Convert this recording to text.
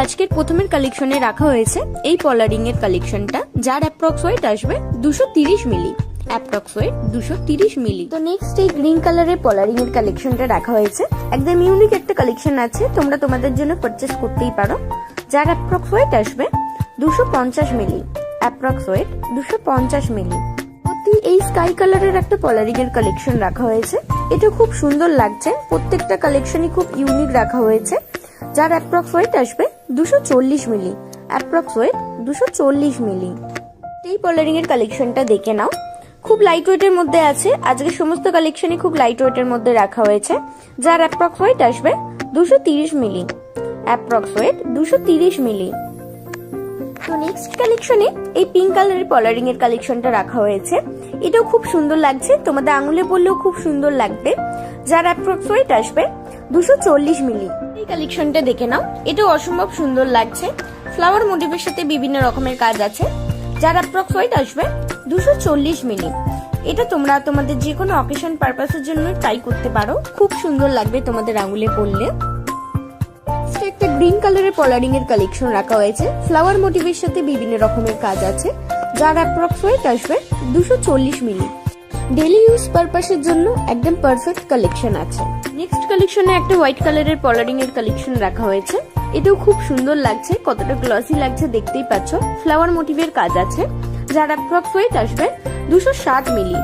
আজকের প্রথমের কালেকশনে রাখা হয়েছে এই পলারিং এর কালেকশনটা, যার অ্যাপ্রক্স ওয়েট আসবে 230 মিলি। অ্যাপ্রক্স ওয়েট 230 মিলি। তো নেক্সট এই গ্রিন কালারের পলারিং এর কালেকশনটা রাখা হয়েছে। একদম ইউনিক একটা কালেকশন আছে, তোমরা তোমাদের জন্য পারচেস করতেই পারো, যার অ্যাপ্রক্স ওয়েট আসবে 250 মিলি। অ্যাপ্রক্স ওয়েট 250 মিলি। এই স্কাই কালারের একটা পলারিং এর কালেকশন রাখা হয়েছে। এটা খুব সুন্দর লাগছে, প্রত্যেকটা কালেকশনই খুব ইউনিক রাখা হয়েছে, যার অ্যাপ্রক্স ওয়েট আসবে 240 মিলি। অ্যাপ্রক্স ওয়েট 240 মিলি। এই পলারিং এর কালেকশনটা দেখে নাও, খুব লাইট ওয়েটের মধ্যে আছে। আজকে সমস্ত কালেকশনই খুব লাইট ওয়েটের মধ্যে রাখা হয়েছে, যার অ্যাপ্রক্স ওয়েট আসবে 230 মিলি। অ্যাপ্রক্স ওয়েট 230 মিলি। তো নেক্সট কালেকশনে এই পিঙ্ক কালারের পলারিং এর কালেকশনটা রাখা হয়েছে। এটাও খুব সুন্দর লাগছে, তোমাদের আঙুলে পড়লেও খুব সুন্দর লাগবে, যার অ্যাপ্রক্স ওয়েট আসবে 240 মিলি। এই কালেকশনটা দেখে নাও, এটাও অসম্ভব সুন্দর লাগছে। ফ্লাওয়ার মোটিভের সাথে বিভিন্ন রকমের কাজ আছে, যার অ্যাপ্রক্স ওয়েট আসবে 240 মিলি। এটা তোমরা তোমাদের যে কোনো অকেশন পারপাসের জন্য ট্রাই করতে পারো, খুব সুন্দর লাগবে তোমাদের আঙুলে পড়লে। একটা গ্রিন কালারের পলারিং এর কালেকশন রাখা হয়েছে, ফ্লাওয়ার মোটিভের সাথে বিভিন্ন রকমের কাজ আছে, যার অ্যাপ্রক্স ওয়েট আসবে 240 মিলি। ডেইলি ইউজ পারপাসের জন্য একদম পারফেক্ট কালেকশন আছে। নেক্সট কালেকশনে একটা হোয়াইট কালারের পলারিং এর কালেকশন রাখা হয়েছে। এটাও খুব সুন্দর লাগছে, কতটা গ্লসি লাগছে দেখতেই পাচ্ছ। ফ্লাওয়ার মোটিভের কাজ আছে, যার অ্যাপ্রক্স ওয়েট আসবে 260 মিলি।